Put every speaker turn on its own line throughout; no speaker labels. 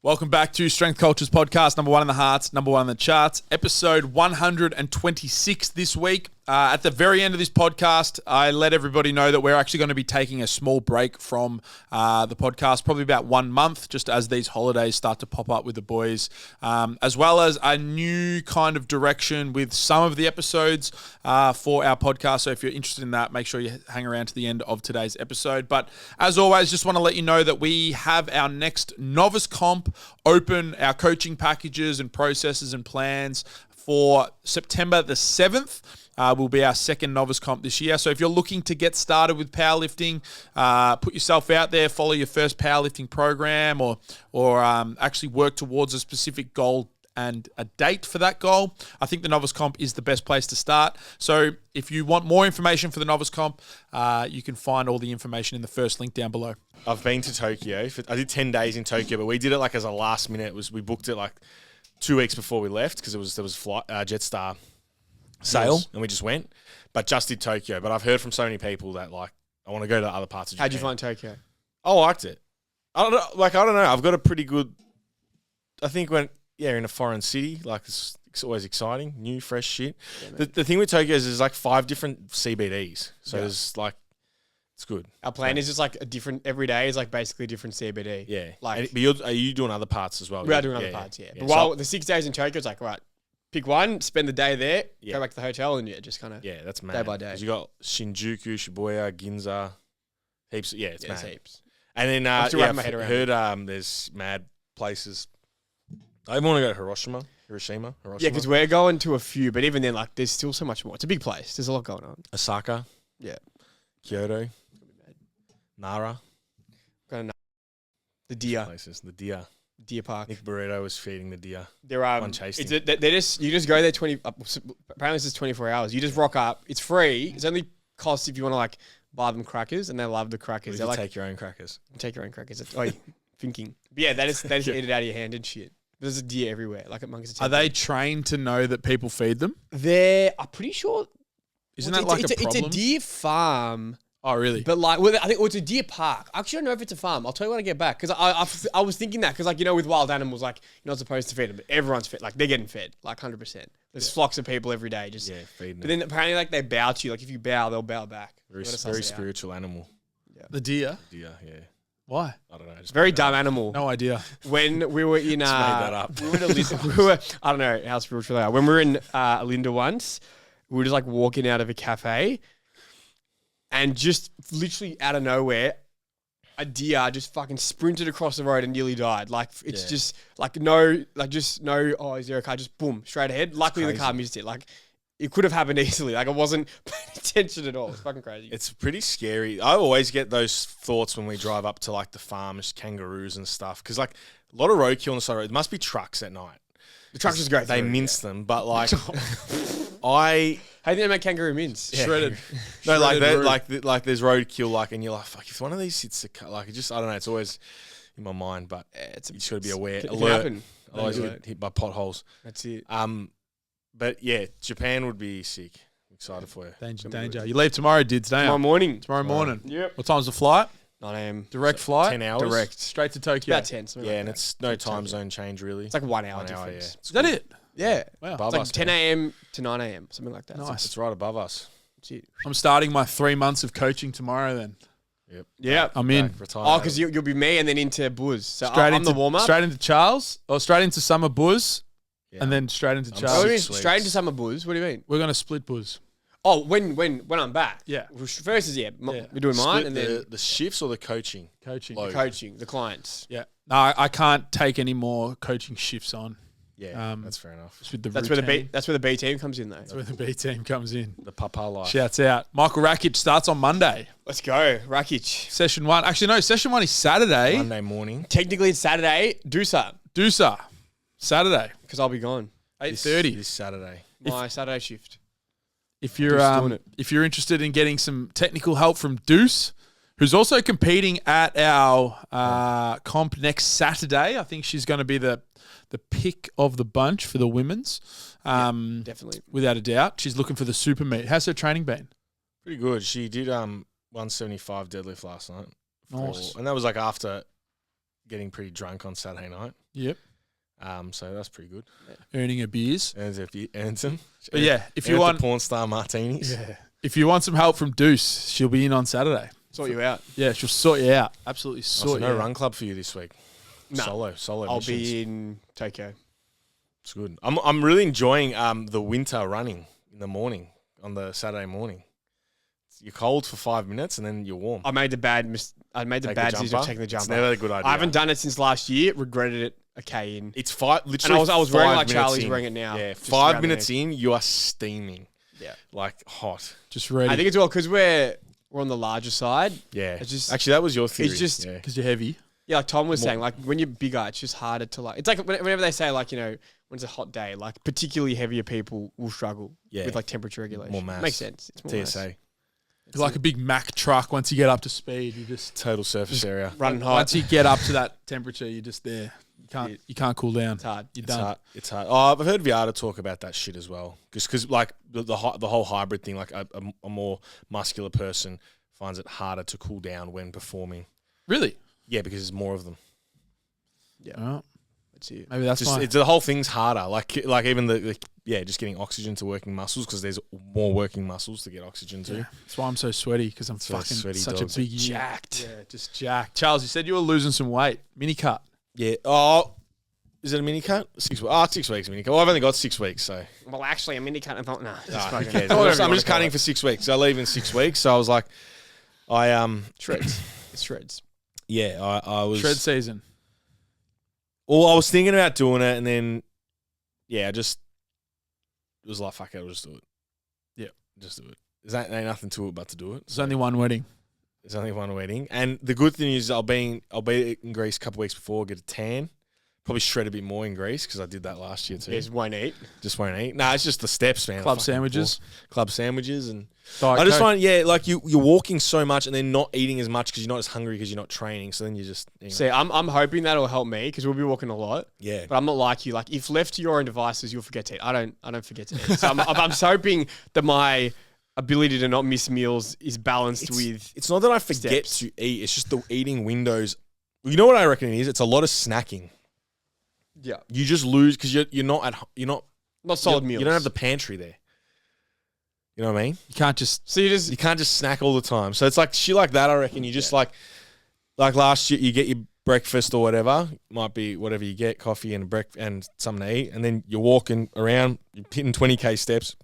Welcome back to Strength Cultures Podcast, number one in the hearts, number one in the charts, episode 126 this week. At the very end of this podcast, I let everybody know that we're actually going to be taking a small break from the podcast, probably about 1 month, just as these holidays start to pop up with the boys, as well as a new kind of direction with some of the episodes for our podcast. So if you're interested in that, make sure you hang around to the end of today's episode. But as always, just want to let you know that we have our next novice comp open, our coaching packages and processes and plans for September the 7th. Will be our second novice comp this year. So if you're looking to get started with powerlifting, put yourself out there, follow your first powerlifting program, or actually work towards a specific goal and a date for that goal, I think the novice comp is the best place to start. So if you want more information for the novice comp, you can find all the information in the first link down below.
I've been to Tokyo. I did 10 days in Tokyo, but we did it like as a last minute. We booked it like 2 weeks before we left because there was Jetstar sale, and we just went, but just did Tokyo. But I've heard from so many people that like I want to go to other parts of Japan.
How'd you find Tokyo?
I liked it. I don't know. I've got a pretty good. I think when you're in a foreign city, like it's always exciting, new, fresh shit. Yeah, the thing with Tokyo is there's like 5 different CBDs, so there's like it's good.
Our plan is just like a different every day is like basically a different CBD.
Yeah,
like
but are you doing other parts as well?
We are doing other parts, yeah. But while the 6 days in Tokyo, it's like right. Pick one, spend the day there, go back to the hotel, and just kind of
that's mad.
Day by day.
'Cause you got Shinjuku, Shibuya, Ginza, heaps. Yeah, it's mad.
Heaps.
And then I've heard there's mad places. I even want to go to Hiroshima.
Yeah, because we're going to a few, but even then, like, there's still so much more. It's a big place. There's a lot going on.
Osaka.
Yeah.
Kyoto. Nara.
Going to the deer
places. The deer.
Deer park.
Nick Burrito was feeding the deer.
They're you just go there 20. Apparently, this is 24 hours. You just rock up. It's free. It's only cost if you want to like buy them crackers, and they love the crackers.
They like take your own crackers.
Take your own crackers. Thinking. But yeah, they just eat it out of your hand and shit. There's a deer everywhere, like at Monkeys.
Are they trained to know that people feed them?
I'm pretty sure.
Isn't that like a problem?
It's a deer farm.
Oh, really?
But like, I think it's a deer park. Actually, I don't know if it's a farm. I'll tell you when I get back. Because I was thinking that. Because like, you know, with wild animals, like, you're not supposed to feed them. But everyone's fed. Like, they're getting fed. Like, 100%. There's flocks of people every day. Just
feeding them.
But then apparently, like, they bow to you. Like, if you bow, they'll bow back.
Very spiritual animal.
Yeah. The deer?
Deer, yeah.
Why?
I don't know.
Very dumb animal.
No idea.
When we were in...
Just made that up.
We were I don't know how spiritual they are. When we were in Linda once, we were just, like, walking out of a cafe... And just literally out of nowhere, a deer just fucking sprinted across the road and nearly died. Like, it's just like no, oh, is there a car? Just boom, straight ahead. Luckily, the car missed it. Like, it could have happened easily. Like, I wasn't paying attention at all. It's fucking crazy.
It's pretty scary. I always get those thoughts when we drive up to like the farms, kangaroos and stuff. Because like a lot of roadkill on the side of the road. There must be trucks at night.
The trucks is great.
They mince them, but like I...
How do they make kangaroo mince?
Yeah. Shredded.
No, like there's roadkill, like, and you're like, fuck, if one of these hits like, it just, I don't know, it's always in my mind, but you just got to be aware, alert. Otherwise, you get hit by potholes.
That's it.
But yeah, Japan would be sick. I'm excited for you.
Danger. You leave tomorrow, dude.
Tomorrow morning.
Tomorrow morning.
Yep.
What time's the flight?
9 a.m.
Direct flight?
10 hours.
Direct.
Straight to Tokyo.
About 10.
Yeah, and it's no time zone change, really.
It's like 1 hour difference.
Yeah.
Is that it?
Yeah.
Wow.
It's like 10 a.m. to 9 a.m. Something like that.
Nice.
It's right above us.
That's it.
I'm starting my 3 months of coaching tomorrow then.
Yep.
Yeah.
I'm in.
Oh, because you'll be me and then into Buzz. So
straight
I'm
into
the warm-up.
Straight into Charles, or straight into Summer Buzz, and then straight into Charles.
What do you mean? Straight into Summer Buzz? What do you mean?
We're going to split Buzz.
Oh, when I'm back.
Yeah.
First is we're doing mine, and then
the shifts or the coaching.
The clients.
Yeah. No, I can't take any more coaching shifts on.
Yeah, that's fair enough.
That's where the B team comes in, though.
That's where the B team comes in.
The Papa life.
Shouts out. Michael Rakic starts on Monday.
Let's go, Rakic.
Session 1. Actually, no, session 1 is Saturday.
Monday morning.
Technically, it's Saturday.
Doosa. Saturday.
Because I'll be gone.
8:30.
This Saturday.
My Saturday shift.
If you're interested in getting some technical help from Deuce, who's also competing at our comp next Saturday. I think she's going to be the pick of the bunch for the women's.
Definitely.
Without a doubt. She's looking for the super meet. How's her training been?
Pretty good. She did 175 deadlift last night.
Nice.
And that was like after getting pretty drunk on Saturday night.
Yep.
So that's pretty good.
Earning her beers.
Earns them.
But yeah, if you want
the porn star martinis.
Yeah. If you want some help from Deuce, she'll be in on Saturday.
Sort you out.
Yeah, she'll sort you out. Absolutely sort you
no
out.
run club for you this week.
No.
Solo.
I'll
missions.
be in Tokyo.
It's good. I'm really enjoying the winter running in the morning on the Saturday morning. You're cold for 5 minutes and then you're warm.
I made the bad decision of taking the jumper.
It's never a good idea.
I haven't done it since last year. Regretted it. A K in.
It's literally.
And I was wearing
5
like
minutes
Charlie's
in.
wearing it now.
Yeah,
just
5
around the
minutes
neck.
in, you are steaming.
Yeah.
Like hot.
Just ready.
I think it's all because we're on the larger side.
Yeah.
It's just
Actually, that was your theory.
It's just
yeah.
because you're heavy.
Yeah, like Tom was saying, like when you're bigger, it's just harder to like. It's like whenever they say like when it's a hot day, like particularly heavier people will struggle with like temperature regulation.
More mass.
Makes sense. It's more
TSA.
mass.
It's like a big Mack truck. Once you get up to speed, you just
Total surface area.
Running hot.
Once you get up to that temperature, you're just there. You can't cool down.
It's hard.
You're done.
It's hard. Oh, I've heard Viata talk about that shit as well. Because like the whole hybrid thing, like a more muscular person finds it harder to cool down when performing.
Really?
Yeah, because there's more of them.
Yeah.
Oh,
That's it.
maybe that's why.
The whole thing's harder. Like even just getting oxygen to working muscles because there's more working muscles to get oxygen to.
Yeah. That's why I'm so sweaty because I'm
So
fucking
sweaty
such
dogs.
a big unit.
Jacked.
Yeah, just jacked. Charles, you said you were losing some weight. Mini cut.
Yeah. Oh, is it a mini cut? 6 weeks. Oh, 6 weeks mini cut. Well, I've only got 6 weeks, so.
Well, actually, a mini cut. I thought, nah.
Who cares? I'm just cutting for 6 weeks. I leave in 6 weeks, so I was like,
Shreds. It's shreds.
Yeah, I was
Shred season.
Well, I was thinking about doing it, and then, I just was like, fuck it, I'll just do it.
Yeah,
just do it. There ain't nothing to it but to do it.
There's only one wedding.
There's only one wedding, and the good thing is I'll be in Greece a couple of weeks before, get a tan, probably shred a bit more in Greece because I did that last year too.
Just won't eat.
Just won't eat. Nah, it's just the steps, man.
Club sandwiches,
and
Diet
I just
Coke.
find like you're walking so much and then not eating as much because you're not as hungry because you're not training. So then you just
See, I'm hoping that'll help me because we'll be walking a lot.
yeah.
But I'm not like you. Like if left to your own devices, you'll forget to eat. I don't forget to eat. So I'm hoping that my ability to not miss meals is balanced with.
It's not that I forget
steps.
to eat. It's just the eating windows. You know what I reckon it is? It's a lot of snacking.
Yeah.
You just lose because you're not
Solid meals.
You don't have the pantry there. You know what I mean?
You can't just.
So
You can't just snack all the time. So it's like shit like that. I reckon you just like last year you get your breakfast or whatever. Might be whatever you get, coffee and something to eat, and then you're walking around, you're hitting 20K steps.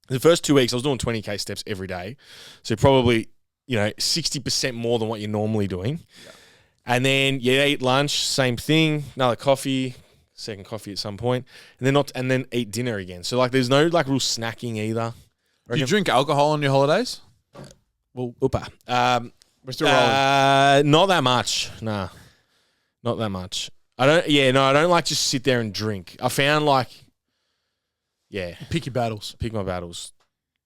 The first 2 weeks I was doing 20K steps every day, so probably 60% more than what you're normally doing. Yeah. And then you eat lunch, same thing, another coffee, second coffee at some point, and then eat dinner again. So like there's no like real snacking either.
Do you drink alcohol on your holidays?
Well,
We're still rolling.
not that much. Nah, not that much. I don't like just sit there and drink. I found
Pick your battles.
pick my battles.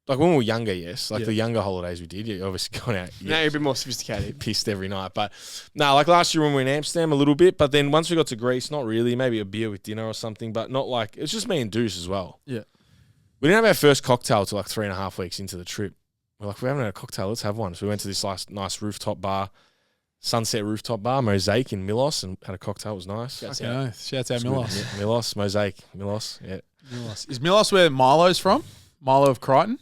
Like when we were younger, yes. Like the younger holidays we did, you obviously gone out.
Now you're a bit more sophisticated.
Pissed every night. But no, like last year when we were in Amsterdam a little bit, but then once we got to Greece, not really, maybe a beer with dinner or something, but not like, it's just me and Deuce as well.
Yeah.
We didn't have our first cocktail till like 3.5 weeks into the trip. We're like, we haven't had a cocktail, let's have one. So we went to this nice rooftop bar, sunset rooftop bar, Mosaic in Milos, and had a cocktail. It was nice.
Shouts out
It's
Milos.
good. Milos, Mosaic, Milos, yeah.
Milos. Is Milos where Milo's from? Milo of Crichton?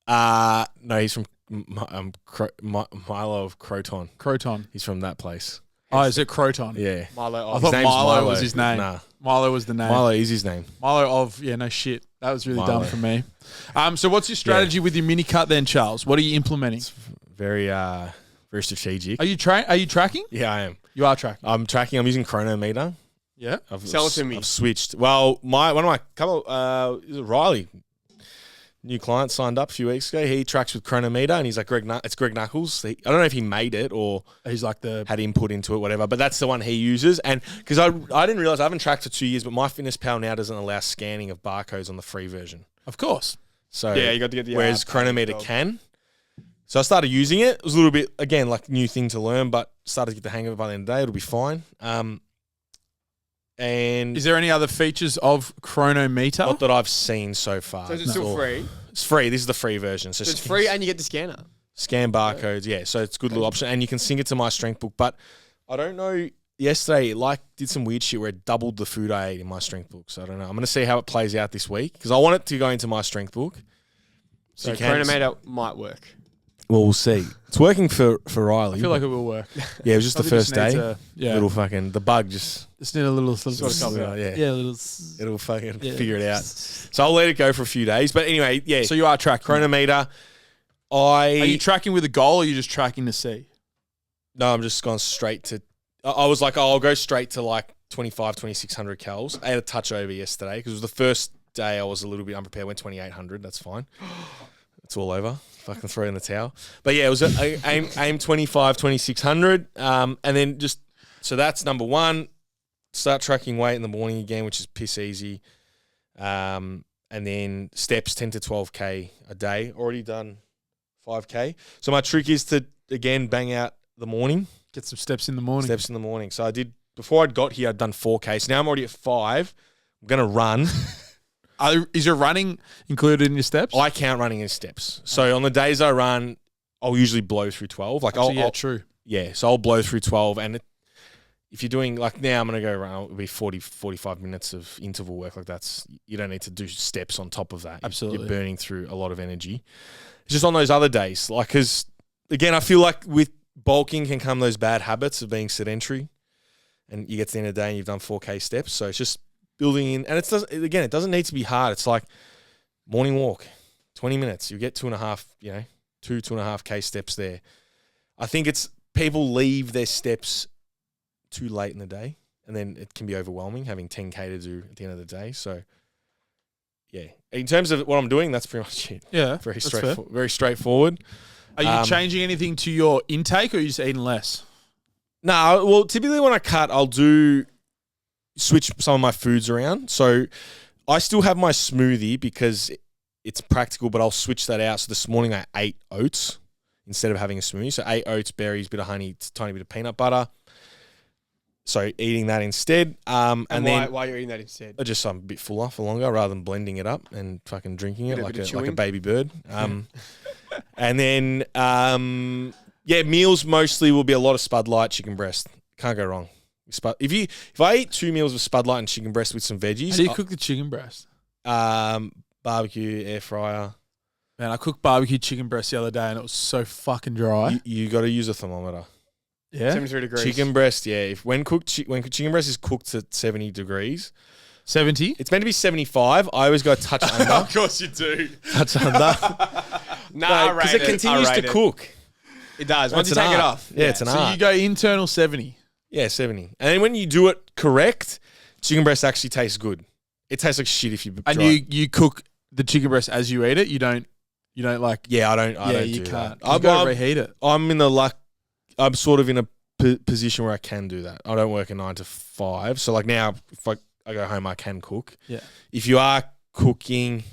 No, he's from Milo of Croton.
Croton.
He's from that place.
Oh, is it Croton?
Yeah.
Milo.
I thought
name's
Milo was his name.
Nah.
Milo was the name.
Milo is his name.
Milo of, no shit. That was really
Milo.
dumb for me. So what's your strategy with your mini cut then, Charles? What are you implementing?
Very strategic.
Are you tracking?
Yeah, I am.
You are tracking.
I'm tracking. I'm using chronometer.
Yeah.
Sell it to me.
I've switched. Well, one of my couple, is it Riley? New client signed up a few weeks ago. He tracks with chronometer, and he's like, it's Greg Knuckles. I don't know if he made it or
He's like
had input into it, whatever. But that's the one he uses. And because I didn't realize, I haven't tracked for 2 years, but MyFitnessPal now doesn't allow scanning of barcodes on the free version.
Of course.
So
Yeah, you got to get the
whereas
app.
chronometer can. So I started using it. It was a little bit, again, like new thing to learn, but started to get the hang of it by the end of the day. It'll be fine. And
Is there any other features of chronometer?
not that I've seen so far.
So is it still free?
It's free. This is the free version. So
So it's free and you get the scanner.
scan barcodes. Yeah, so it's a good little option, and you can sync it to my strength book. But I don't know. yesterday, did some weird shit where it doubled the food I ate in my strength book. So I don't know. I'm going to see how it plays out this week because I want it to go into my strength book.
So Chronometer might work.
Well, we'll see. It's working for Riley.
I feel like it will work.
Yeah, it was just the first day.
Little
fucking, the bug just
need a little
it'll fucking figure it out. So I'll let it go for a few days. But anyway, yeah.
So you are tracking.
Chronometer.
Are you tracking with a goal or are you just tracking to see?
No, I'm just gone straight to, I was like, I'll go straight to like 2,600 calories. I had a touch over yesterday because it was the first day I was a little bit unprepared. Went 2,800. That's fine. It's all over. Fucking throw it in the towel. But yeah, it was aim 2,600. And then so that's number one. Start tracking weight in the morning again, which is piss easy. And then steps 10 to 12K a day. Already done 5K. So my trick is to, again, bang out the morning.
Get some steps in the morning.
So I did, before I'd got here, I'd done 4K. So now I'm already at 5. I'm going to run.
Is your running included in your steps?
I count running in steps. So on the days I run, I'll usually blow through 12.
True.
Yeah, so I'll blow through 12. And if you're doing, like now I'm going to go around, it'll be 40, 45 minutes of interval work. Like you don't need to do steps on top of that.
Absolutely.
You're burning through a lot of energy. It's just on those other days. Like, because, again, I feel like with bulking can come those bad habits of being sedentary. And you get to the end of the day and you've done 4K steps. So it's just building in, and it doesn't need to be hard. It's like morning walk, 20 minutes. You get 2.5K steps there. I think it's people leave their steps too late in the day, and then it can be overwhelming having 10K to do at the end of the day. So, yeah, in terms of what I'm doing, that's pretty much it.
Yeah,
very straightforward. Very straightforward.
Are you changing anything to your intake, or are you just eating less?
No, well, typically when I cut, I'll switch some of my foods around. So I still have my smoothie because it's practical, but I'll switch that out. So this morning I ate oats instead of having a smoothie. So 8 oats, berries, bit of honey, tiny bit of peanut butter. So eating that instead. And then
why are you eating that instead?
Just so I'm a bit fuller for longer rather than blending it up and fucking drinking it like a baby bird. And then, meals mostly will be a lot of Spud Light, chicken breast. Can't go wrong. If I eat 2 meals of Spud Light and chicken breast with some veggies.
How do you cook the chicken breast?
Barbecue, air fryer.
Man, I cooked barbecue chicken breast the other day and it was so fucking dry.
You got to use a thermometer.
Yeah, 73 degrees.
Chicken breast, yeah. When chicken breast is cooked at 70 degrees,
70.
It's meant to be 75. I always go a touch under.
Of course you do.
Touch under.
Because
it continues to cook.
It does. Once you take it off.
Yeah, it's an art.
So you go internal 70.
Yeah, 70. And then when you do it correct, chicken breast actually tastes good. It tastes like shit if you
and you cook the chicken breast as you eat it. You don't like.
Yeah, I don't.
You
do
can't.
That.
You got to reheat it.
I'm sort of in a position where I can do that. I don't work a 9 to 5, so like now, if I go home, I can cook.
Yeah.
If you are cooking,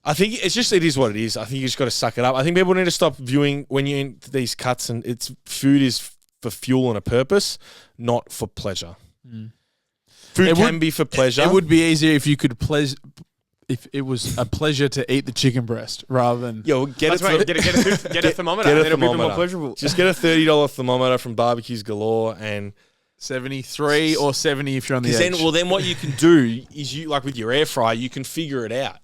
I think it is what it is. I think you just got to suck it up. I think people need to stop viewing when you're in these cuts and food is for fuel and a purpose, not for pleasure.
Mm.
Food can be for pleasure.
It would be easier if you could if it was a pleasure to eat the chicken breast rather than
get a thermometer. Get a thermometer. It'll be more pleasurable.
Just get a $30 thermometer from Barbecues Galore and
73 or 70 if you're on the edge.
Then what you can do is with your air fryer, you can figure it out.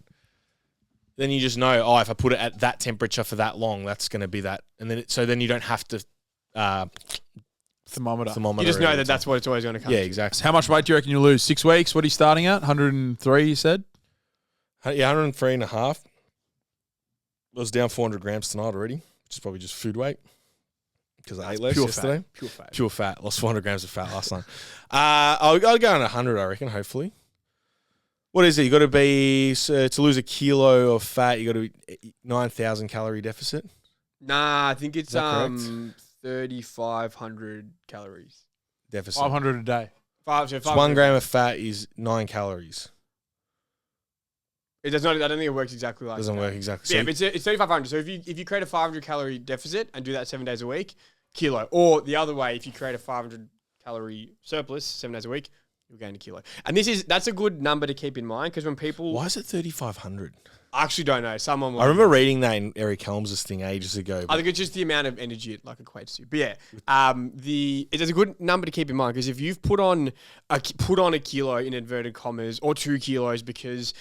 Then you just know, if I put it at that temperature for that long, that's going to be that, and then you don't have to
thermometer.
You just know that's what it's always going to come.
Yeah, exactly.
So how much weight do you reckon you'll lose? 6 weeks. What are you starting at? 103. You said.
Yeah, 103.5. I was down 400 grams tonight already, which is probably just food weight because I ate less yesterday. Pure fat. Lost 400 grams of fat last night. I'll go on 100, I reckon, hopefully. What is it? You got to be, to lose a kilo of fat, you got to be 9,000 calorie deficit?
Nah, I think it's 3,500 calories.
Deficit.
500 a day.
So 1 gram of fat is 9 calories.
It does not. I don't think it works exactly like that.
Doesn't work exactly.
Yeah, but it's 3,500. So if you create a 500 calorie deficit and do that 7 days a week, kilo. Or the other way, if you create a 500 calorie surplus 7 days a week, you'll gain a kilo. And that's a good number to keep in mind because when people...
Why is it 3,500?
I actually don't know. Someone
I remember reading that in Eric Helms' thing ages ago.
I think it's just the amount of energy it like equates to. But yeah, it's a good number to keep in mind because if you've put on a kilo in inverted commas or 2 kilos because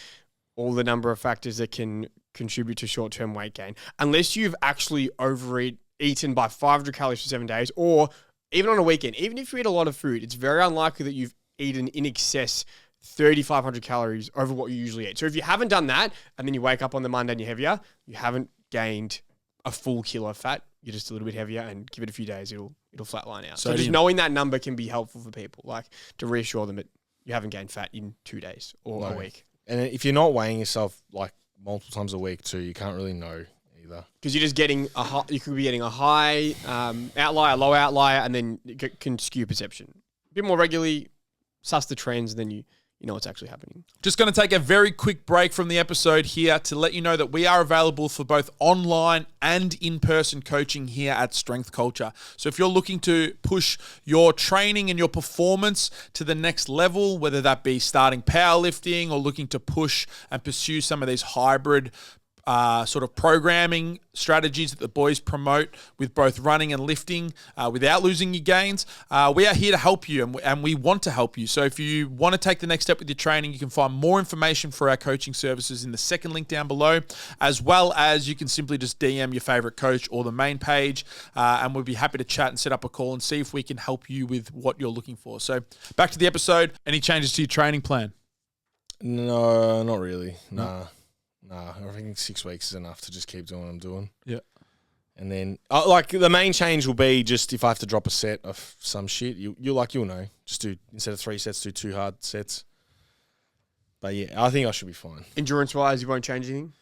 all the number of factors that can contribute to short-term weight gain, unless you've actually eaten by 500 calories for 7 days, or even on a weekend, even if you eat a lot of food, it's very unlikely that you've eaten in excess 3,500 calories over what you usually eat. So if you haven't done that, and then you wake up on the Monday and you're heavier, you haven't gained a full kilo of fat. You're just a little bit heavier, and give it a few days, it'll flatline out. So just knowing that number can be helpful for people, like to reassure them that you haven't gained fat in 2 days or a week.
And if you're not weighing yourself like multiple times a week too, you can't really know either.
Because you're just getting you could be getting a high outlier, low outlier, and then it can skew perception. A bit more regularly, suss the trends, and then you know what's actually happening.
Just going to take a very quick break from the episode here to let you know that we are available for both online and in-person coaching here at Strength Culture. So if you're looking to push your training and your performance to the next level, whether that be starting powerlifting or looking to push and pursue some of these hybrid sort of programming strategies that the boys promote with both running and lifting without losing your gains. We are here to help you, and we want to help you. So if you want to take the next step with your training, you can find more information for our coaching services in the second link down below, as well as you can simply just DM your favorite coach or the main page, and we'll be happy to chat and set up a call and see if we can help you with what you're looking for. So back to the episode. Any changes to your training plan?
No, not really. Nah, I think 6 weeks is enough to just keep doing what I'm doing.
Yeah.
And then, like, the main change will be just if I have to drop a set of some shit, you'll know. Just do, instead of 3 sets, do 2 hard sets. But yeah, I think I should be fine.
Endurance-wise, you won't change anything?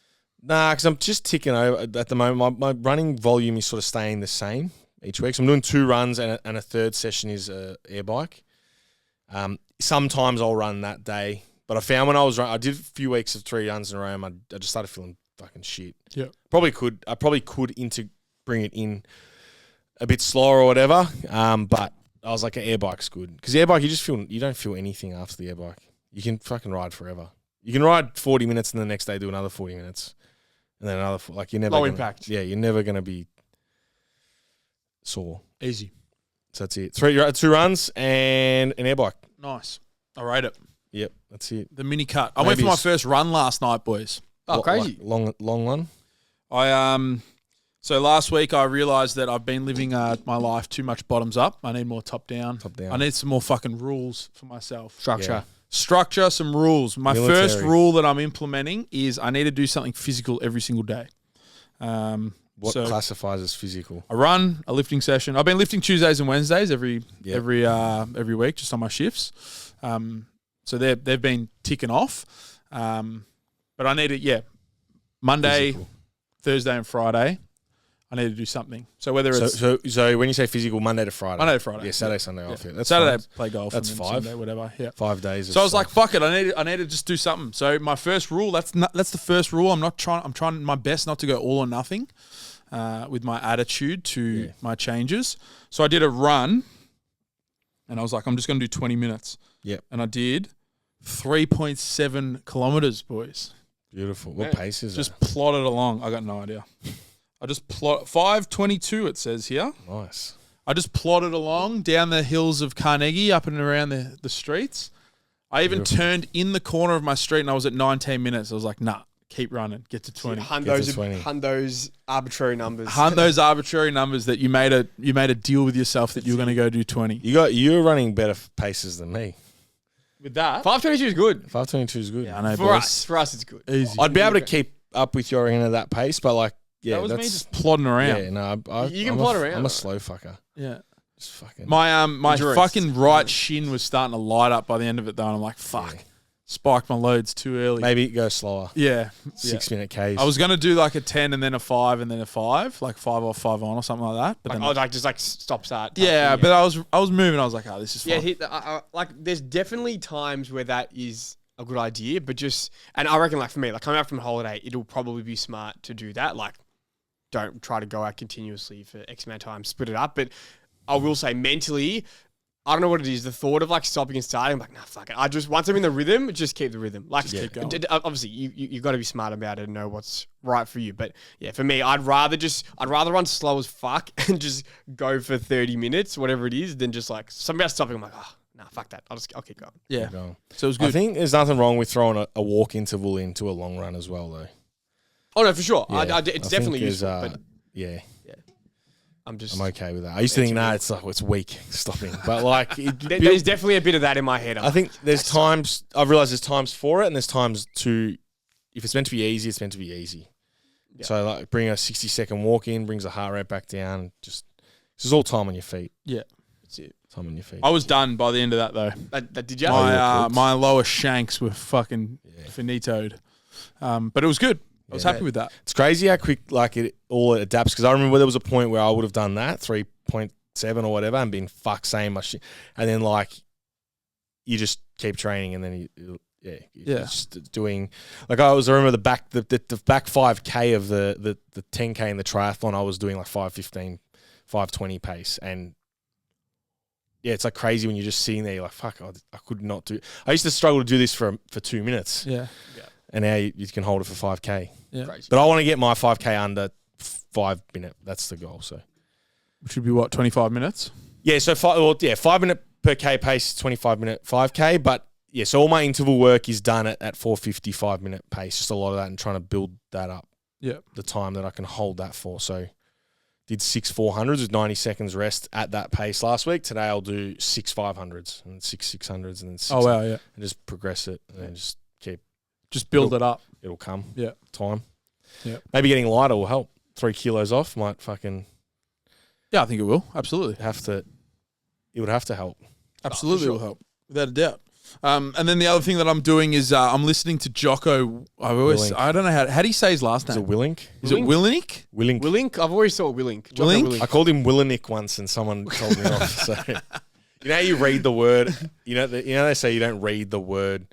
Nah, because I'm just ticking over at the moment. My running volume is sort of staying the same each week. So I'm doing 2 runs and a third session is a air bike. Sometimes I'll run that day. But I found when I was running, I did a few weeks of 3 runs in a row, and I just started feeling fucking shit.
Yeah.
I probably could bring it in a bit slower or whatever. But I was like, an air bike's good. Because the air bike, you don't feel anything after the air bike. You can fucking ride forever. You can ride 40 minutes and the next day do another 40 minutes. And then another, like, you're never
impact.
Yeah, you're never going to be sore.
Easy.
So that's it. 2 runs and an air bike.
Nice. I rate it.
Yep, that's it.
The mini cut. I went for my first run last night, boys.
Oh, crazy.
Like long one?
So last week I realised that I've been living my life too much bottoms up. I need more top down. I need some more fucking rules for myself. Structure, some rules. My first rule that I'm implementing is I need to do something physical every single day.
What classifies as physical?
I run a lifting session. I've been lifting Tuesdays and Wednesdays every week, just on my shifts. So they've been ticking off. But I need it, Monday, physical. Thursday and Friday, I need to do something. So whether it's...
So when you say physical, Monday to Friday?
Monday to Friday.
Yeah, Saturday, Sunday off. Yeah. That's
Saturday,
fine.
play golf.
That's
and
5.
Sunday, whatever. Yeah.
5 days.
So I was like, fuck it. I need to just do something. So my first rule, that's the first rule. I'm trying my best not to go all or nothing with my attitude to my changes. So I did a run and I was like, I'm just going to do 20 minutes.
Yep.
And I did 3.7 kilometers, boys.
Beautiful. What pace is
just plodded along. I got no idea. I just 5:22 it says here.
Nice.
I just plodded along down the hills of Carnegie, up and around the streets. I even turned in the corner of my street and I was at 19 minutes. I was like, nah, keep running. Get to 20.
Hunt those arbitrary numbers.
Hunt those arbitrary numbers that you made a deal with yourself that you were going to go do 20.
You're running better paces than me.
With that,
5:22 is good.
5:22 is good.
Yeah, I know.
For us, it's good.
Easy.
I'd be able to keep up with your end of that pace, but like, yeah,
that was me just plodding around.
Yeah, no,
you can plod around.
I'm a slow fucker.
Yeah.
Just fucking.
My fucking right shin was starting to light up by the end of it though, and I'm like, fuck. Yeah. Spiked my loads too early.
Maybe go slower.
Yeah.
6 minute Ks.
I was going to do like a 10 and then a 5 and then a 5, like 5 off, 5 on or something like that. But
just stop start.
Yeah, but I was moving. I was like, oh, this is fine.
Yeah, like there's definitely times where that is a good idea, but and I reckon like for me, like coming out from holiday, it'll probably be smart to do that. Like don't try to go out continuously for X amount of time, split it up. But I will say mentally, I don't know what it is. The thought of like stopping and starting, I'm like, nah, fuck it. I just, once I'm in the rhythm, just keep the rhythm. Like,
keep going.
Obviously, you got to be smart about it and know what's right for you. But yeah, for me, I'd rather run slow as fuck and just go for 30 minutes, whatever it is, than just like something about stopping. I'm like, oh, nah, fuck that. I'll keep going.
Yeah.
Going.
So it was good.
I think there's nothing wrong with throwing a walk interval into a long run as well, though.
Oh no, for sure.
Yeah,
It's definitely useful. But
yeah.
I'm
okay with that. I used to think, it's weak stopping, but like
there's definitely a bit of that in my head.
I think there's times I've realized there's times for it, and there's times to if it's meant to be easy, it's meant to be easy. Yeah. So like bring a 60-second walk in, brings the heart rate back down. Just this is all time on your feet.
Yeah,
that's it.
Time on your feet.
I was done by the end of that though.
Did you?
My lower shanks were fucking finitoed, but it was good. I was happy with that.
It's crazy how quick like it all adapts. Because I remember there was a point where I would have done that 3.7 or whatever and been same my shit, and then like you just keep training, and then you're just doing like I remember the back 5K of the 10K in the triathlon. I was doing like 5:15, 5:20 pace, and yeah, it's like crazy when you're just sitting there. You're like, fuck, I could not do. I used to struggle to do this for 2 minutes.
Yeah.
And now you can hold it for 5K.
Yeah.
Crazy.
But I want to get my 5K under 5 minute. That's the goal. So,
which would be what, 25 minutes?
Yeah. So 5 minute per K pace, 25 minute 5K. But yeah, so all my interval work is done at 4:50 5 minute pace. Just a lot of that and trying to build that up.
Yeah.
The time that I can hold that for. So did 6 400s with 90 seconds rest at that pace last week. Today I'll do 6 500s and 6 600s and then 6.
Oh wow, yeah.
And just progress it and then just keep.
Just build it up.
It'll come.
Yeah.
Time.
Yeah.
Maybe getting lighter will help. 3 kilos off might fucking.
Yeah, I think it will. Absolutely.
It would have to help.
Absolutely, it will help without a doubt. And then the other thing that I'm doing is I'm listening to Jocko. I don't know how do you say his last name?
Is it Willink?
Is it Willink?
Willink? I've always thought Willink.
Willink?
I called him Willinick once, and someone told me off. So you know how you read the word. You know they say you don't read the word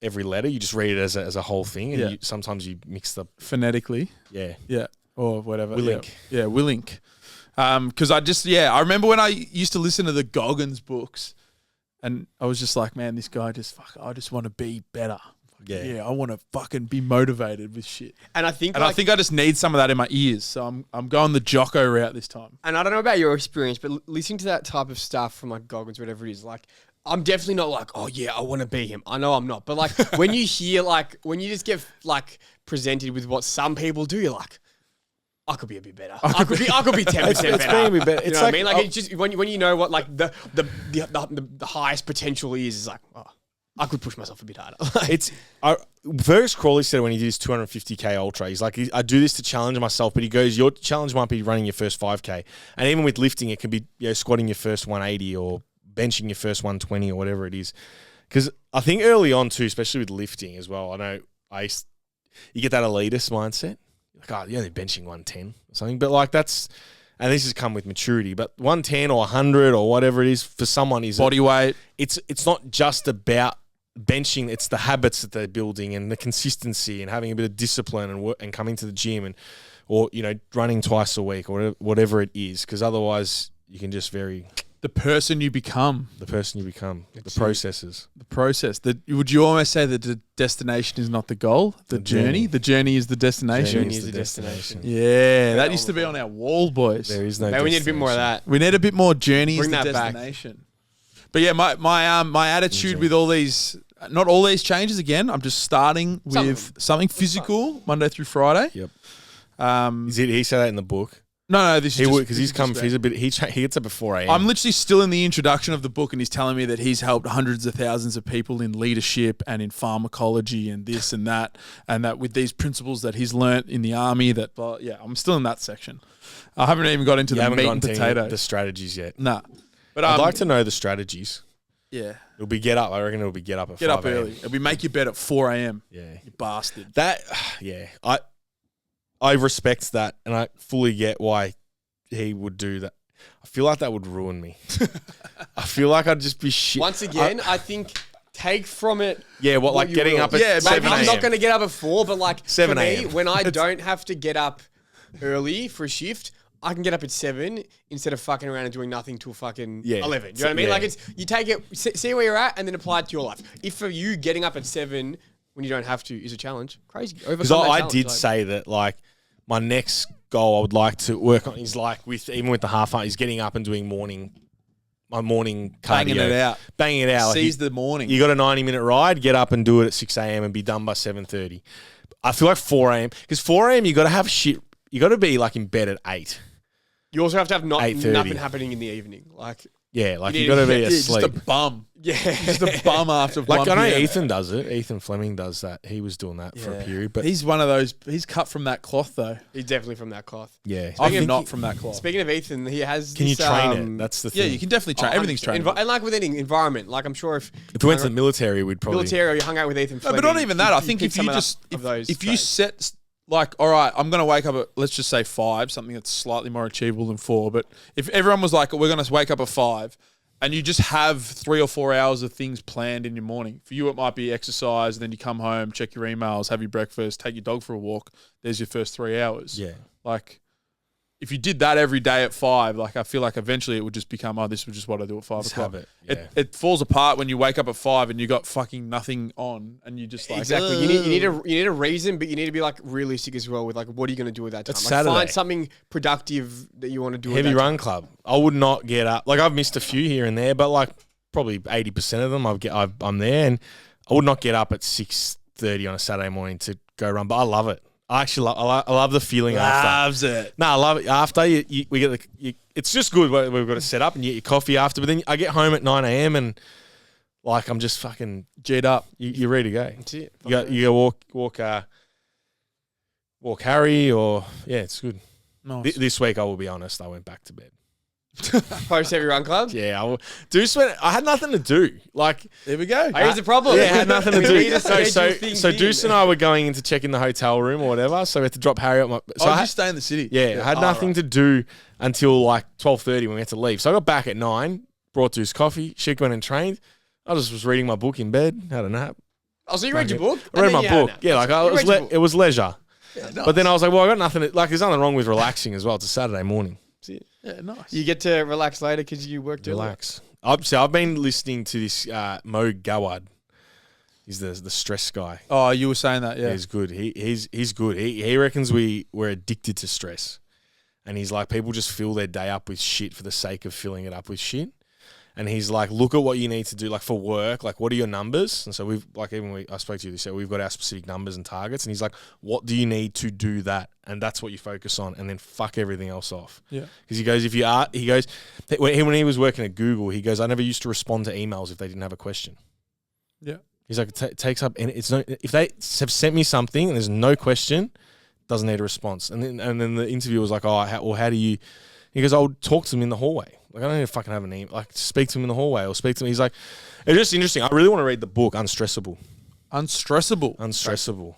every letter. You just read it as a whole thing, and sometimes you mix the
phonetically.
Yeah,
or whatever.
Willink.
Yeah, Willink. Because I remember when I used to listen to the Goggins books, and I was just like, man, this guy I just want to be better. I want to fucking be motivated with shit.
And I think
I just need some of that in my ears. So I'm going the Jocko route this time.
And I don't know about your experience, but listening to that type of stuff from like Goggins, whatever it is, like I'm definitely not like, oh yeah, I want to be him. I know I'm not. But like when you hear when you just get like presented with what some people do, you're like, I could be a bit better. I could be 10% better.
It's being a bit better.
You know what I mean? Like it's just when you know what like the highest potential is like, oh, I could push myself a bit harder.
Fergus Crawley said when he did his 250K ultra, he's like, I do this to challenge myself, but he goes, your challenge might be running your first 5K. And even with lifting, it can be squatting your first 180 or benching your first 120 or whatever it is. Because I think early on too, especially with lifting as well, I know you get that elitist mindset. Like, oh, you're only benching 110 or something. But like and this has come with maturity, but 110 or 100 or whatever it is for someone is
body weight.
It's not just about benching, it's the habits that they're building and the consistency and having a bit of discipline and coming to the gym or running twice a week or whatever it is, because otherwise you can just
the person you become.
The processes.
The process. Would you almost say that the destination is not the goal? The journey? The journey is the destination.
Journey is the destination.
Yeah, that used to be on our wall, boys.
There is no
destination. We need a bit more of that.
We need a bit more journey
Bring
is the
that
destination. Back. But yeah, my attitude with all these, not all these changes again, I'm just starting with something physical Monday through Friday.
Yep. He said that in the book?
No, this is
because he gets up at 4 a.m.
I'm literally still in the introduction of the book, and he's telling me that he's helped hundreds of thousands of people in leadership and in pharmacology and this and that with these principles that he's learnt in the army. I'm still in that section. I haven't even got into the meat and potato,
the strategies yet.
Nah, but
I'd like to know the strategies.
Yeah,
it'll be get up. I reckon it'll be get up at 5
up early. It'll be make your bed at 4 a.m.
Yeah,
you bastard.
I respect that, and I fully get why he would do that. I feel like that would ruin me. I feel like I'd just be shit.
Once again, I think take from it.
Yeah, like getting up at 7 a.m.
I'm not going to get up at 4, but like
7
for me,
a.m.
when I don't have to get up early for a shift, I can get up at 7 instead of fucking around and doing nothing till fucking 11. You know what I mean?
Yeah.
Like you take it, see where you're at, and then apply it to your life. If for you getting up at 7 when you don't have to is a challenge, crazy.
Because I did say that like my next goal I would like to work on is like even with the half heart is getting up and doing my morning cardio. Banging it out.
Seize the morning.
You got a 90-minute ride, get up and do it at 6 a.m. and be done by 7:30. I feel like 4 a.m. because 4 a.m. you got to have shit. You got to be like in bed at 8.
You also have to have
8:30.
nothing happening in the evening. Like
Yeah, like you got to be asleep.
Just a bum.
Yeah.
Just a bum after
Like
1
I know
PM.
Ethan does it. Ethan Fleming does that. He was doing that for a period, but
He's one of those. He's cut from that cloth, though.
He's definitely from that cloth.
yeah.
I'm not from that cloth.
Speaking of Ethan, he has
Can you
this,
train it? That's the thing.
Yeah, you can definitely train. Everything's trainable.
And like with any environment, like I'm sure if
we went to the military, we'd probably
military or you hung out with Ethan
No,
Fleming,
but not even that. I
you
think
pick
if you
some
just
of those
if you
traits.
set like, all right, I'm going to wake up at, let's just say 5, something that's slightly more achievable than 4. But if everyone was like, we're going to wake up at 5, and you just have 3 or 4 hours of things planned in your morning. For you, it might be exercise, then you come home, check your emails, have your breakfast, take your dog for a walk. There's your first 3 hours.
Yeah.
Like, if you did that every day at 5, like I feel like eventually it would just become, this was just what I do at 5 o'clock.
have it, yeah.
It falls apart when you wake up at 5 and you got fucking nothing on, and you just like
Exactly. You need a reason, but you need to be like realistic as well with like what are you going to do with that time?
It's
Like
Saturday.
find something productive that you want to do.
Heavy
with that
run club. I would not get up. Like I've missed a few here and there, but like probably 80% of them I'm there, and I would not get up at 6:30 on a Saturday morning to go run. But I love it. I actually I love the feeling after.
loves it.
No, I love it. After we get it's just good. We've got to set up and you get your coffee after. But then I get home at 9 a.m. and like I'm just fucking
G'd up.
you're ready to go.
That's it.
You go walk Harry or it's good.
Nice.
This week I will be honest. I went back to bed.
Post heavy run club.
Yeah, I had nothing to do. Like
There we go.
Here's the problem.
Yeah, I had nothing to
We
do.
need to schedule things
So
in.
Deuce and I were going in to check in the hotel room or whatever. So we had to drop Harry up my. So
I just stay in the city.
I had nothing to do until like 12:30 when we had to leave. So I got back at 9, brought Deuce coffee. She went and trained. I just was reading my book in bed, had a nap.
Oh, so you read your book?
I read my book. Yeah, like it was leisure.
Yeah, nice.
But then I was like, well, I got nothing. Like, there's nothing wrong with relaxing as well. It's a Saturday morning.
Yeah, nice.
You get to relax later because you worked early.
Relax. I've been listening to this Mo Gawad. He's the stress guy.
Oh, you were saying that, yeah.
He's good. He's good. He reckons we're addicted to stress, and he's like people just fill their day up with shit for the sake of filling it up with shit. And he's like, look at what you need to do, like for work, like what are your numbers? And so we've like I spoke to you this year, we've got our specific numbers and targets. And he's like, what do you need to do that? And that's what you focus on, and then fuck everything else off.
Yeah.
Because he goes, when he was working at Google, he goes, I never used to respond to emails if they didn't have a question.
Yeah.
He's like, it takes up, and it's no, if they have sent me something and there's no question, doesn't need a response. And then the interviewer was like, how do you? He goes, I'll talk to them in the hallway. Like, I don't need to fucking have an email. Like, speak to him in the hallway or speak to him. He's like, it's just interesting. I really want to read the book, Unstressable.
Unstressable.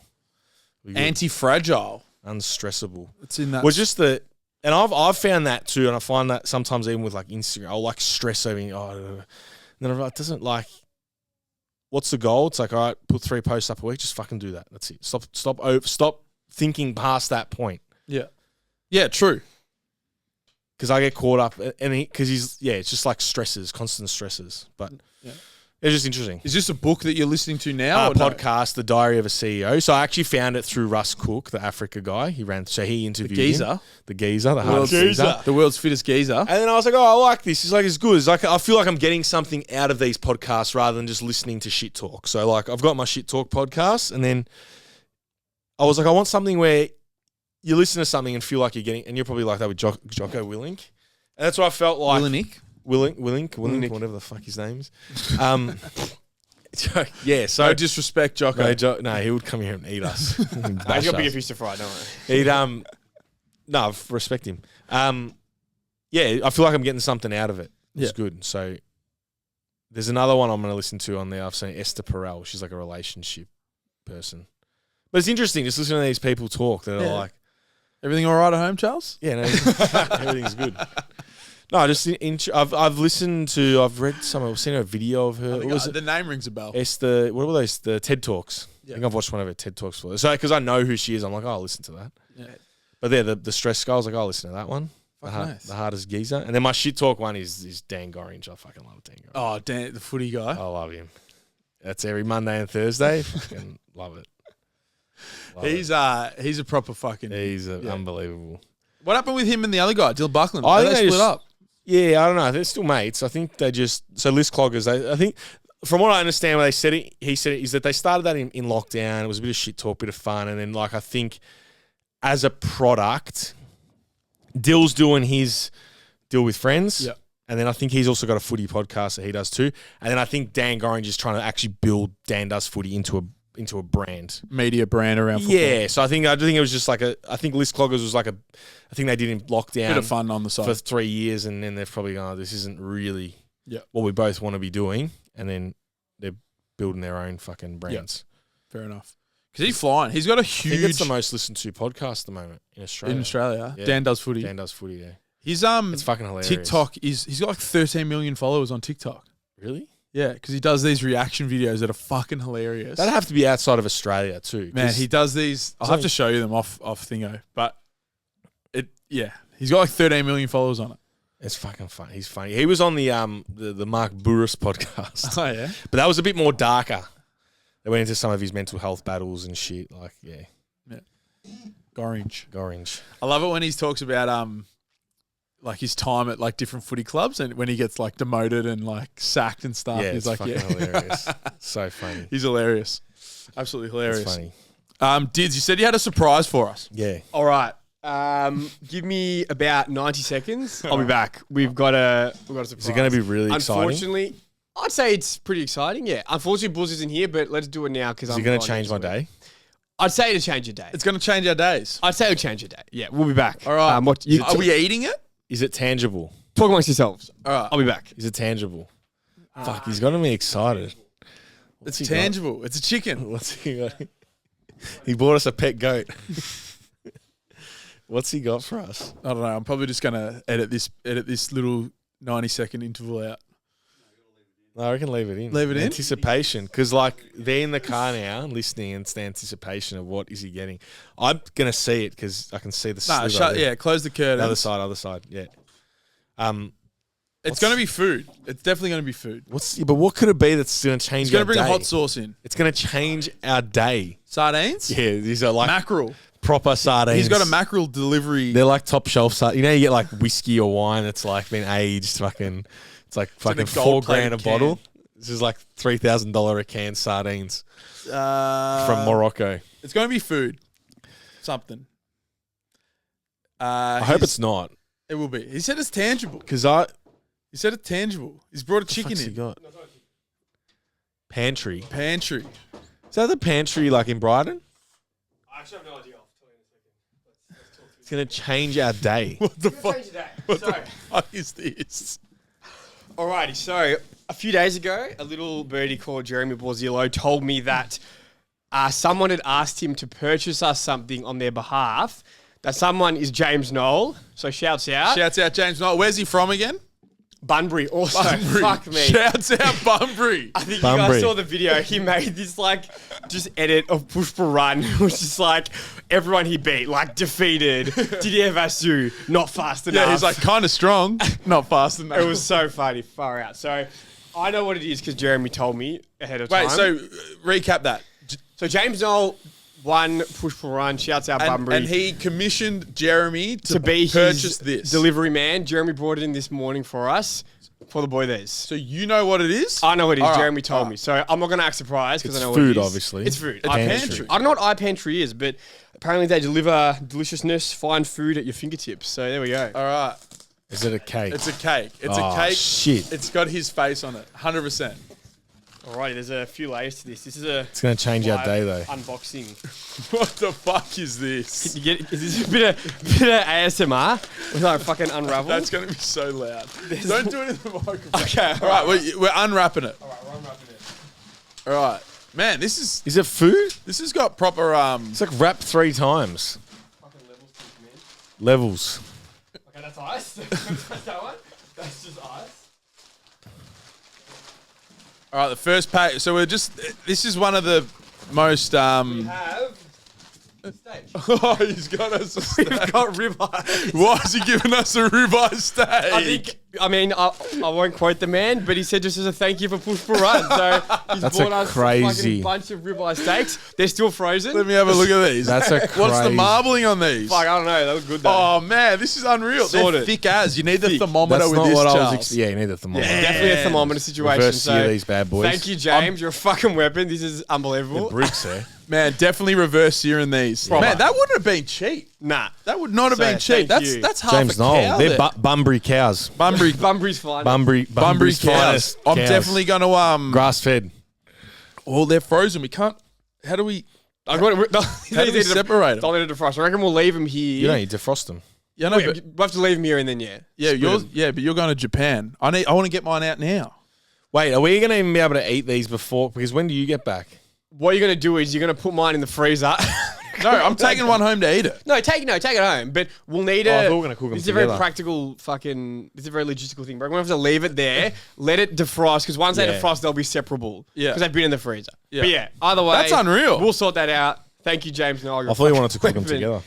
We good.
Anti-fragile.
Unstressable.
It's in that.
Well, just and I've found that too, and I find that sometimes even with like Instagram, I'll like stress over, and then I'm like, it doesn't like, what's the goal? It's like, all right, put 3 posts up a week, just fucking do that. That's it. Stop thinking past that point.
Yeah. Yeah, true.
Because I get caught up, and it's just like constant stresses. But it's just interesting.
Is this a book that you're listening to now? Or
Podcast, The Diary of a CEO. So I actually found it through Russ Cook, the Africa guy. He interviewed him. The geezer, the hardest geezer.
The world's fittest geezer.
And then I was like, I like this. It's like, it's good. It's like, I feel like I'm getting something out of these podcasts rather than just listening to shit talk. So like, I've got my shit talk podcast, and then I was like, I want something where you listen to something and feel like you're getting, and you're probably like that with Jocko Willink. And that's what I felt like. Willink, whatever the fuck his name is. Yeah, so
No disrespect, Jocko.
no, he would come here and eat us.
He's got bigger fish to fry, don't worry.
He'd no, respect him. Yeah, I feel like I'm getting something out of it. It's good. So there's another one I'm going to listen to on there. I've seen Esther Perell. She's like a relationship person. But it's interesting just listening to these people talk that are like,
everything all right at home, Charles?
yeah, no, everything's good. No, I've listened to, I've seen a video of her. What was it?
The name rings a bell.
Esther, what were those? The TED Talks.
Yeah.
I think I've watched one of her TED Talks because I know who she is. I'm like, I'll listen to that.
Yeah.
But the stress guy, I was like, I'll listen to that one.
Nice.
The hardest geezer. And then my shit talk one is Dan Gorringe. I fucking love Dan Gorringe.
Oh, Dan, the footy guy.
I love him. That's every Monday and Thursday. Fucking love it.
He's a proper fucking.
He's unbelievable.
What happened with him and the other guy, Dylan Buckland?
I
They
think
split
just-
up.
Yeah, I don't know. They're still mates. I think they just list cloggers. I think from what I understand, where he said it is that they started that in lockdown. It was a bit of shit talk, bit of fun, and then like I think as a product, Dill's doing his deal with friends.
Yeah.
And then I think he's also got a footy podcast that he does too. And then I think Dan Gorringe is trying to actually build Dan Does Footy into a brand.
Media brand around football.
Yeah, so I think it was just like I think List Cloggers was like I think they did in lockdown.
Bit of fun on the side.
For 3 years, and then they've probably gone, this isn't really
Yeah.
what we both want to be doing. And then they're building their own fucking brands.
Fair enough. Because he's flying. He's got a
I think it's
huge
the most listened to podcast at the moment in Australia.
in Australia.
Yeah.
Dan Does Footy.
Dan Does Footy, yeah.
His
It's fucking hilarious.
TikTok he's got like 13 million followers on TikTok.
Really?
Yeah, because he does these reaction videos that are fucking hilarious.
That'd have to be outside of Australia too.
Man,
'cause
he does these. I'll have to show you them off Thingo. But he's got like 13 million followers on it.
it's fucking fun. He's funny. He was on the Mark Burris podcast.
Oh yeah.
But that was a bit more darker. They went into some of his mental health battles and shit. Like, yeah.
Gorringe. I love it when he talks about like his time at like different footy clubs and when he gets like demoted and like sacked and stuff.
Yeah,
He's
it's
like,
fucking hilarious. So funny.
He's hilarious. Absolutely hilarious.
It's funny.
Dids, you said you had a surprise for us.
Yeah.
All right. Give me about 90 seconds. I'll be back. We've got a surprise.
Is it going to be really exciting?
Unfortunately, I'd say it's pretty exciting. Yeah. Unfortunately, Buzz isn't here, but let's do it now because
Is it going to change my day?
I'd say it'll change your day.
It's going to change our days.
I'd say it'll change your day. Yeah, we'll be back.
All right.
Are
Are we eating it?
Is it tangible?
talk amongst yourselves?
All right.
I'll be back.
Is it tangible? Fuck, he's got me excited.
It's tangible. It's a chicken.
What's he got? He bought us a pet goat. What's he got for us?
I don't know. I'm probably just going to edit this little 90-second interval out.
No, I can leave it in.
Leave it in?
Anticipation. Because, like, they're in the car now listening, and it's the anticipation of what is he getting. I'm going to see it because I can see the
No,
sliver there.
close the curtain.
Other side, yeah.
It's going to be food. It's definitely going to be food.
But what could it be that's going to change
It's going
our
to bring
day?
a hot sauce in.
It's going to change our day.
Sardines?
Yeah, these are like
Mackerel.
proper sardines.
He's got a mackerel delivery.
They're like top shelf sardines. You know, you get like whiskey or wine that's like been aged fucking, it's like fucking
in a gold-plated
$4,000 a
can.
bottle. This is like $3,000 a can sardines from Morocco.
It's going to be food. Something.
I hope it's not.
It will be. He said it's tangible.
Because
He said it's tangible. He's brought a chicken
he
in.
got? Pantry.
Pantry.
Is that the pantry like in Brighton?
I actually have no idea. I'll tell you in a second. Let's talk
It's going to change our day.
What the fuck?
Change your day. So,
Fuck is this?
alrighty. So, a few days ago, a little birdie called Jeremy Borzillo told me that someone had asked him to purchase us something on their behalf. That someone is James Knoll. So, shouts out.
Shouts out James Knight. Where's he from again?
Bunbury also.
Bunbury.
Fuck me.
Shouts out Bunbury.
I think you
Bunbury.
guys saw the video. He made this just edit of Pushpa Run, which is like everyone he beat, like defeated. Didier Vassou, not fast enough.
Yeah, he's like kind of strong, not fast enough.
it was so funny, far out. So I know what it is because Jeremy told me ahead of time.
Wait, so recap that.
So James Knoll won Pushpa Run. Shouts out Bunbury.
And he commissioned Jeremy to
be
purchase
his
this
delivery man. Jeremy brought it in this morning for us, for the boy there's.
So you know what it is?
I know what it is.
All right,
Jeremy told
all right.
me. So I'm not going to act surprised because I
It's
know
food,
what it is.
obviously.
It's food.
It's pantry.
I don't know what iPantry is, but apparently they deliver deliciousness, fine food at your fingertips. So there we go.
All right.
Is it a cake?
It's a cake. It's
Oh,
a cake.
shit.
It's got his face on it. 100%.
Alrighty, there's a few layers to this. This is a
It's going to change our
live
day, though.
unboxing.
What the fuck is this?
Is this a bit of ASMR? With like fucking unravel?
That's going to be so loud. Don't do it in the microphone.
Okay,
All right, we're unwrapping it.
Alright, we're unwrapping it.
All right. Man, this
Is it food?
has got proper
It's like wrapped 3 times.
Fucking levels to the command.
Levels.
Okay, that's ice. That's that one. That's just ice.
All right, the first pack. So this is one of the most
We have
Oh, he's got us a steak.
We've got ribeye.
Why is he giving us a ribeye steak?
I won't quote the man, but he said just as a thank you for push for run. So he's
That's
bought
a
us
crazy-
a fucking bunch of ribeye steaks. They're still frozen.
Let me have a look at these.
That's a
What's the
crazy-
marbling on these?
Fuck, I don't know. That was good though.
Oh man, this is unreal. They're
Sorted.
thick as. You need the
Thick.
thermometer
That's
with
not
this,
what I
Charles.
was. Yeah, you need the thermometer.
Yeah.
Definitely a thermometer situation.
Reverse
So
sear these bad boys.
thank you, James. You're a fucking weapon. This is unbelievable.
Bricks there.
Man, definitely reverse searing these.
Proper.
Man, that wouldn't have been cheap.
Nah.
That would not have
So,
been cheap.
thank you.
That's half
James
a cow
Knoll. They're
there.
Bunbury cows.
Bunbury
Bunbury's fine.
Bunbury's
Bunbury's
cows.
finest
I'm
cows.
definitely going to
Grass fed.
Well, they're frozen. We can't. How do we?
I got it.
How do we separate them?
Don't let it defrost. I reckon we'll leave them here.
You don't need to defrost them.
Yeah, no,
Wait,
but,
we'll have to leave them here and then
yeah,
split
yours.
'em.
Yeah, but you're going to Japan. I want to get mine out now.
Wait, are we going to even be able to eat these before? Because when do you get back?
What you're gonna do is you're gonna put mine in the freezer.
No, I'm taking one home to eat it.
No, take it home. But we'll need
Oh, I
a.
thought we were gonna cook 'em
This is a very
together.
practical fucking. This is a very logistical thing. But we're gonna have to leave it there, let it defrost, because once they
Yeah.
defrost, they'll be separable.
Yeah.
because they've been in the freezer.
Yeah.
But yeah, either way,
That's unreal.
We'll sort that out. Thank you, James. No,
I thought you wanted to cook them together.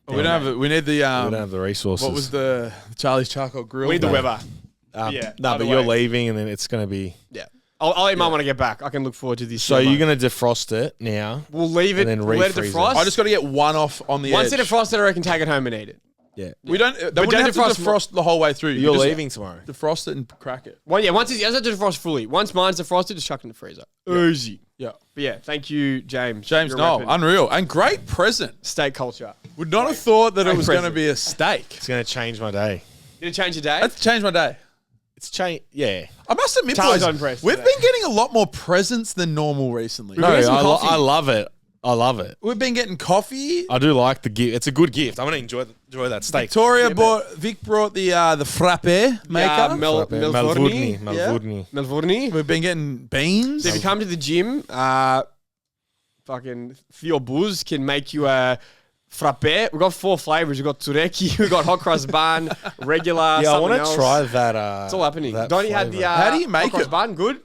We don't have. We need the.
We don't have the resources.
What was the Charlie's charcoal grill?
We need the
No.
Weber.
Yeah.
No,
No, but you're leaving, and then it's going to be.
Yeah, I'll eat mine when I get back. I can look forward to this.
So you're going to defrost it now.
We'll leave it.
and then
We'll let it
refreeze it.
defrost.
I just got to get one off on the
Once
edge.
it defrosted, I can take it home and eat it.
Yeah.
We don't. They
But
wouldn't
don't
have to
defrost
defrost the whole way through. You
You're
just
leaving tomorrow.
Defrost it and crack it.
Well, yeah, once it has to defrost fully. Once mine's defrosted, just chuck it in the freezer. Easy.
Yeah.
But yeah, thank you, James.
James,
You're a
no,
weapon.
unreal and great present.
Steak culture.
Would not have thought that it
Great
was going to
present.
be a steak.
It's going to change my day.
Did it change your day?
That's changed my day.
It's changed. Yeah.
I must admit,
Charles
boys,
unimpressed
we've
today.
been getting a lot more presents than normal recently.
No,
get some coffee.
I love it. I love it.
We've been getting coffee.
I do like the gift. It's a good gift. I'm going to enjoy that steak.
Vic brought the frappe maker.
Melvorni.
Malvurni.
Melvorni.
We've been getting beans.
So if you come to the gym, fucking Theo Buzz can make you a frappe. We've got 4 flavors. We've got tureki, we've got hot cross bun, regular.
Yeah, I
want to
try that.
It's all happening.
that
Donnie had the
flavour.
How do you make
hot cross
it?
bun. Good.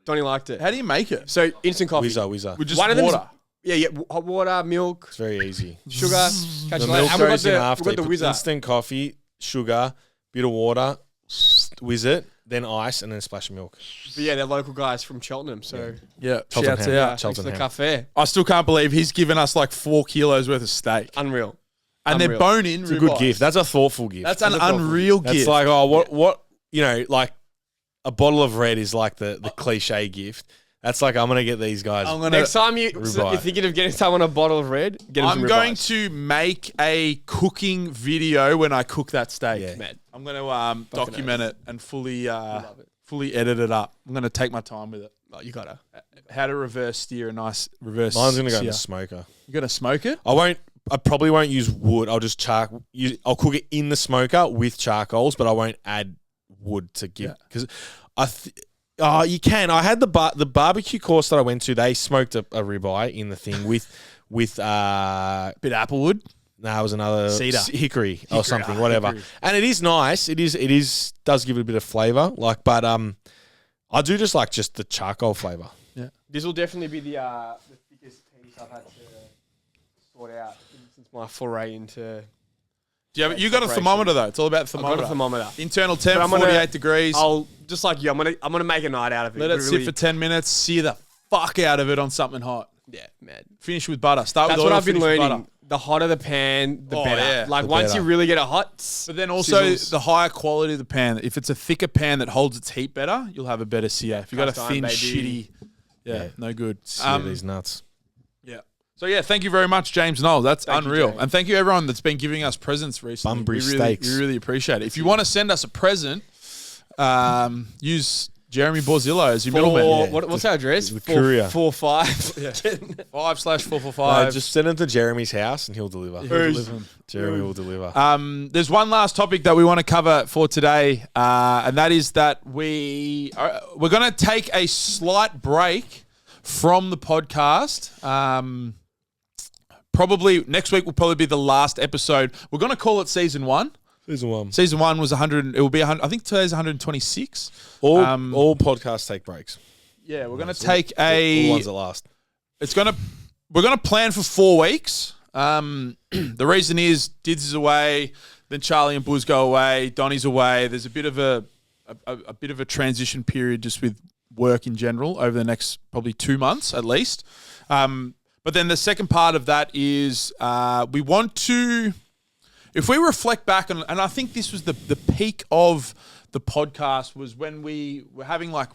Donnie liked it.
How do you make it?
So instant coffee.
Whizzer.
With just
One of them's-
water.
Yeah. Hot water, milk,
It's very easy.
sugar. Catch
The
you later.
milk
And we've got
goes in
the,
after.
we've got the
You put
whizzer.
instant coffee, sugar, bit of water, whiz it, then ice, and then a splash of milk.
But yeah, they're local guys from Cheltenham. So
Yeah,
Cheltenham.
shouts
Yeah.
out.
thanks for the
Cheltenham.
cafe.
I still can't believe he's given us like 4 kilos worth of steak.
Unreal.
And they're
Unreal.
bone-in
It's a good
ribeyes.
gift. That's a thoughtful gift.
That's an
That's a thoughtful
unreal
That's
gift.
like, oh, what, you know, like a bottle of red is like the cliche gift. That's like, I'm going to get these guys.
I'm gonna.
Next time you're
Ribeye.
thinking of getting someone a bottle of red, get them
I'm
some
going
ribeyes.
to make a cooking video when I cook that steak.
Yeah.
Mad.
I'm going to document it and fully edit it up. I'm going to take my time with it.
Oh, you gotta.
How to reverse steer a nice reverse.
Mine's going to go in
sear.
the smoker.
You going to smoke it?
I probably won't use wood. I'll just I'll cook it in the smoker with charcoals, but I won't add wood to give because you can. I had the barbecue course that I went to. They smoked a ribeye in the thing with
Bit of applewood.
it was another
Cedar.
hickory or something, whatever.
hickory.
And it is nice. It is does give it a bit of flavor. Like, but I do just like the charcoal flavor.
This will definitely be the thickest piece I've had to sort out since my foray into.
Yeah, but you got a thermometer though. It's all about
I've
thermometer.
got a thermometer.
Internal temp,
But I'm gonna-
48 degrees.
I'll just like you. I'm gonna make a night out of it.
Let it
Really-
sit for 10 minutes. Sear the fuck out of it on something hot.
Yeah, man.
Finish with butter. Start
That's
with
what
oil.
I've been
finish with
learning.
butter.
The hotter the pan, the
Oh,
better.
yeah.
Like
The
once
better.
you really get it hot,
But then also
sizzles.
the higher quality of the pan. If it's a thicker pan that holds its heat better, you'll have a better sear. If you've got a
Cast iron,
thin,
baby.
shitty,
Yeah.
no good.
Sear these nuts.
Yeah. So yeah, thank you very much, James Knowles. That's
Thank you,
unreal.
James.
And thank you everyone that's been giving us presents recently.
Bunbury
we really,
steaks.
We really appreciate it. If you want to send us a present, use Jeremy Borzillo as your middleman.
What's our address?
the courier.
445.
5/445.
Just send it to Jeremy's house and he'll deliver. Jeremy will deliver.
There's one last topic that we want to cover for today, and that is that we're going to take a slight break from the podcast. Probably next week will probably be the last episode. We're going to call it season 1.
Season 1.
Season 1 was 100. It will be 100. I think today's 126.
All podcasts take breaks.
Yeah, we're going to
All
take
the
a.
ones that last.
It's going to we're going to plan for 4 weeks. The reason is Dids is away, then Charlie and Buzz go away, Donnie's away. There's a bit of a transition period just with work in general over the next probably 2 months at least. But then the second part of that is we want to, if we reflect back on, and I think this was the peak of the podcast was when we were having like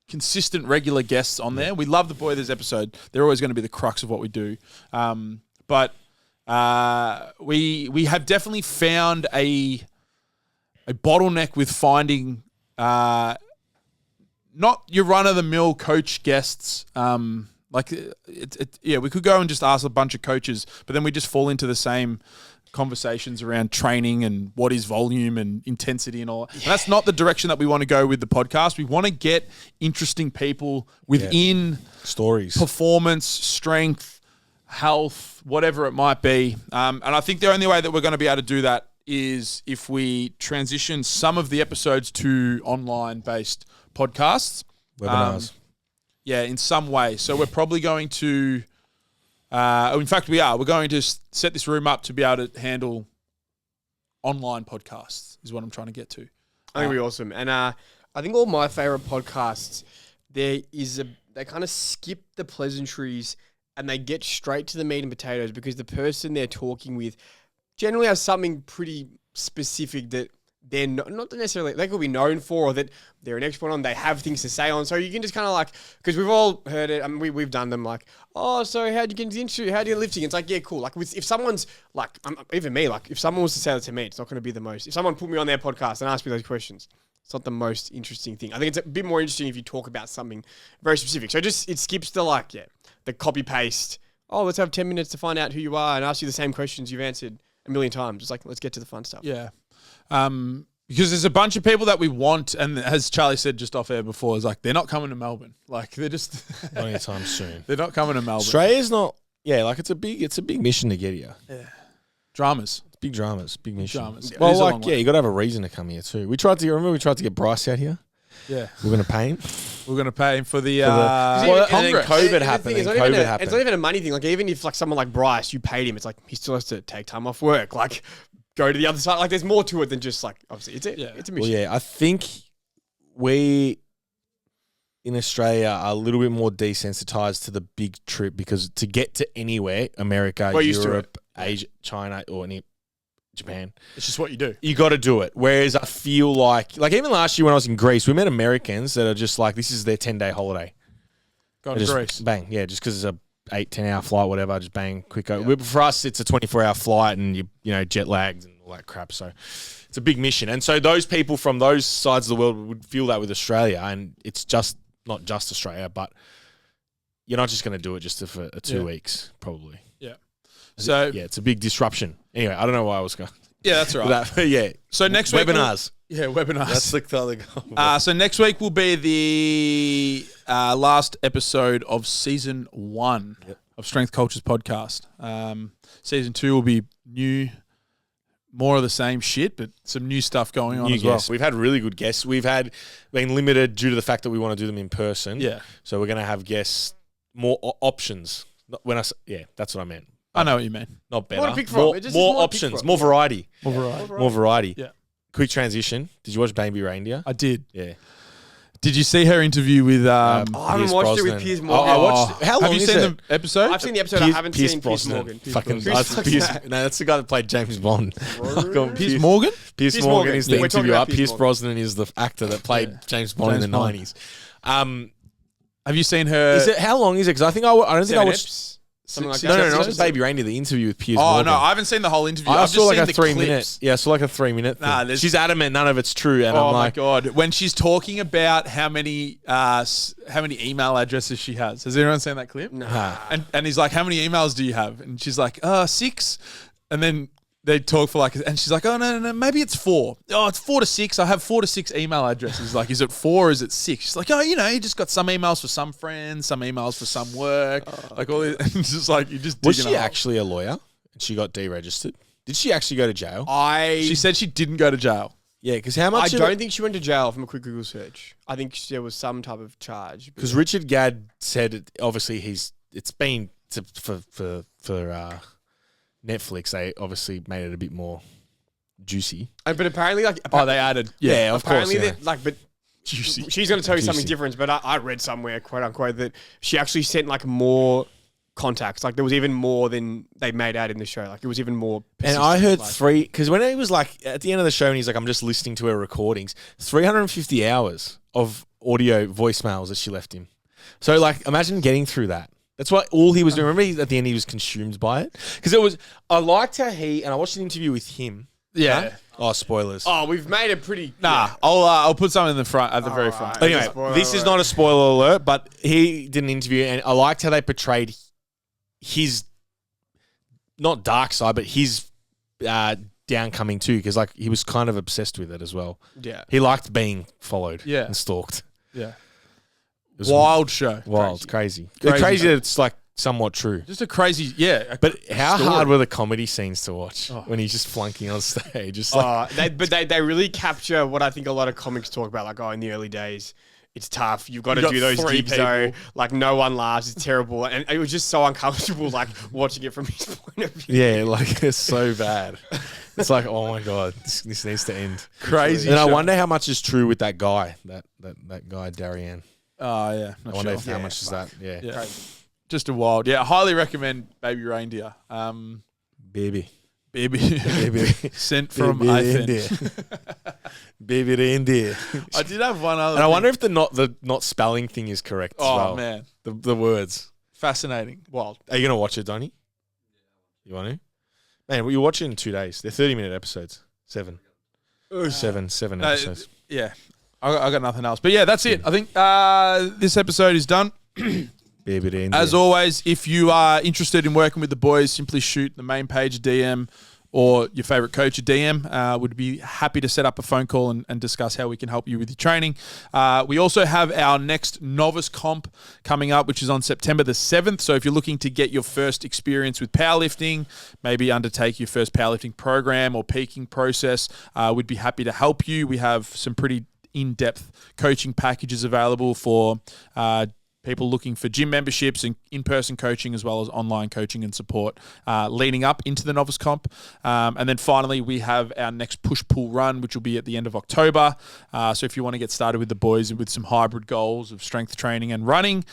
consistent regular guests on there. We love the Boilers episode. They're always going to be the crux of what we do. But we have definitely found a bottleneck with finding not your run-of-the-mill coach guests. We could go and just ask a bunch of coaches, but then we just fall into the same conversations around training and what is volume and intensity and all. And that's not the direction that we want to go with the podcast. We want to get interesting people within
stories,
performance, strength, health, whatever it might be. And I think the only way that we're going to be able to do that is if we transition some of the episodes to online-based podcasts.
Webinars.
In some way. So we're probably going to... in fact, we are. We're going to set this room up to be able to handle online podcasts, is what I'm trying to get to.
I think it'll be awesome. And I think all my favorite podcasts, they kind of skip the pleasantries and they get straight to the meat and potatoes because the person they're talking with generally has something pretty specific that they're not necessarily, they could be known for, or that they're an expert on, they have things to say on. So you can just kind of like, because we've all heard it, I mean, we've done them like, oh, so how'd you get into the industry? How do you lifting? It's like, yeah, cool. Like if someone's like, even me, like if someone was to say that to me, it's not going to be the most, if someone put me on their podcast and asked me those questions, it's not the most interesting thing. I think it's a bit more interesting if you talk about something very specific. So it skips the the copy paste. Oh, let's have 10 minutes to find out who you are and ask you the same questions you've answered a million times. It's like, let's get to the fun stuff.
Yeah. Because there's a bunch of people that we want, and as Charlie said just off air before, is like they're not coming to Melbourne. Like they're just
not anytime soon.
They're not coming to Melbourne.
Australia's not. Yeah, like it's a big mission to get here.
Yeah, dramas.
It's big dramas, big mission.
Dramas.
Well, you got to have a reason to come here too. We tried to get Bryce out here.
Yeah,
we're going to pay him.
We're going to pay him for the
and then COVID happened.
It's not even a money thing. Like even if like someone like Bryce, you paid him, it's like he still has to take time off work. Like. Go to the other side. Like, there's more to it than just, like, obviously, it's a mission.
Well, yeah, I think we in Australia are a little bit more desensitized to the big trip because to get to anywhere, America, Europe, Asia, China, or Japan.
It's just what you do.
You got to do it. Whereas I feel like even last year when I was in Greece, we met Americans that are just like, this is their 10-day holiday.
Go to Greece.
Bang. Yeah, just because it's a 8-10 hour flight, whatever, just bang, quick. Yeah. For us, it's a 24-hour flight and you jet lagged and all that crap. So it's a big mission. And so those people from those sides of the world would feel that with Australia. And it's just not just Australia, but you're not just going to do it just for 2 weeks, probably.
Yeah. So
it's a big disruption. Anyway, I don't know why I was going.
Yeah, that's right.
Yeah.
So next week
webinars.
Webinars.
That's the other goal.
So next week will be the last episode of season 1 of Strength Cultures podcast. Season 2 will be new, more of the same shit, but some new stuff going on as well.
We've had really good guests. We've been limited due to the fact that we want to do them in person.
Yeah.
So we're going to have guests, more options. That's what I meant.
I know what you mean.
Not better.
More
options, more variety.
More
variety.
Yeah.
Quick transition. Did you watch Baby Reindeer?
I did.
Yeah.
Did you see her interview with
I haven't watched it with Piers Morgan.
I watched. How long
Have you seen the episode?
I've seen the episode. I haven't seen Piers
Brosnan.
Morgan.
That's the guy that played James Bond.
Piers Morgan?
Piers Morgan is the
We're talking
interviewer.
about
Piers Brosnan is the actor that played James Bond in the 90s.
Have you seen her?
How long is it? Because I don't think I watched.
Something like
No,
that.
not Baby Reindeer, the interview with Piers Morgan.
Oh, no, I haven't seen the whole interview.
I
I've
saw
just
like
seen
a
the
3-minute.
clips.
Yeah, I saw like a 3-minute thing. She's adamant none of it's true. And I'm like,
my God. When she's talking about how many email addresses she has. Has anyone seen that clip?
Nah.
And he's like, how many emails do you have? And she's like, 6. And then they talk for and she's like, oh, no, maybe it's 4. Oh, it's 4 to 6. I have 4 to 6 email addresses. Like, is it 4 or is it 6? She's like, oh, you just got some emails for some friends, some emails for some work. All this. It's just like, you just
was she actually a lawyer and she got deregistered? Did she actually go to jail?
She said she didn't go to jail.
Yeah, because how much?
I don't think she went to jail from a quick Google search. I think there was some type of charge.
Because Richard Gadd said, obviously, it's been for Netflix, they obviously made it a bit more juicy.
But apparently, like,
they added. Yeah,
of course.
apparently,
Yeah.
but
Juicy.
she's going to tell you something
Juicy.
different. But I read somewhere, quote unquote, that she actually sent like more contacts. Like there was even more than they made out in the show. Like it was even more.
And I heard
like,
3 because when he was like at the end of the show and he's like, I'm just listening to her recordings, 350 hours of audio voicemails that she left him. So like, imagine getting through that. That's what all he was doing. Remember, at the end he was consumed by it because I liked how and I watched an interview with him.
Yeah.
Oh, spoilers.
Oh, we've made it pretty.
Nah, I'll put something in the front at the very front.
Right.
Anyway,
Spoiler
this is
alert.
not a spoiler alert, but he did an interview and I liked how they portrayed his not dark side, but his downcoming too, because like he was kind of obsessed with it as well.
Yeah.
He liked being followed
Yeah.
and stalked.
Yeah.
It was
Wild show.
wild, crazy.
Crazy.
Crazy that it's like somewhat true.
Just a crazy,
But how
story.
hard were the comedy scenes to watch when he's just flunking on stage? Just like,
They really capture what I think a lot of comics talk about. Like, in the early days, it's tough. You've got to
got
do those
3
gigs though.
people.
Like, no one laughs. It's terrible, and it was just so uncomfortable. Like watching it from his point of view.
yeah, like it's so bad. It's like, oh my god, this needs to end.
crazy.
And I
show.
wonder how much is true with that guy, that guy Darian.
Oh yeah.
I
Not
wonder
sure.
if how much is that. Yeah,
Yeah. Just a wild. Yeah, highly recommend Baby Reindeer.
baby,
Baby.
baby,
Sent from
baby
Ethan.
reindeer, baby reindeer.
I did have one other.
And I
thing.
wonder if the not spelling thing is correct as
Oh
well.
man,
The words.
fascinating. Wild.
Are you gonna watch it, Donnie? You want to? Man, you watch it in 2 days. They're 30-minute episodes. 7 episodes.
Yeah. I got nothing else. But yeah, that's it. I think this episode is done.
Baby reindeer.
As always, if you are interested in working with the boys, simply shoot the main page a DM or your favorite coach a DM. Would be happy to set up a phone call and discuss how we can help you with your training. We also have our next novice comp coming up, which is on September the 7th. So if you're looking to get your first experience with powerlifting, maybe undertake your first powerlifting program or peaking process, we'd be happy to help you. We have some pretty in-depth coaching packages available for people looking for gym memberships and in-person coaching as well as online coaching and support leading up into the novice comp. And then finally, we have our next push-pull run, which will be at the end of October. So if you want to get started with the boys with some hybrid goals of strength training and running,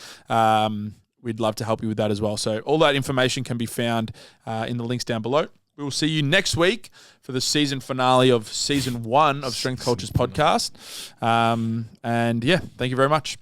we'd love to help you with that as well. So all that information can be found in the links down below. We will see you next week for the season finale of season 1 of Strength Cultures podcast. And yeah, thank you very much.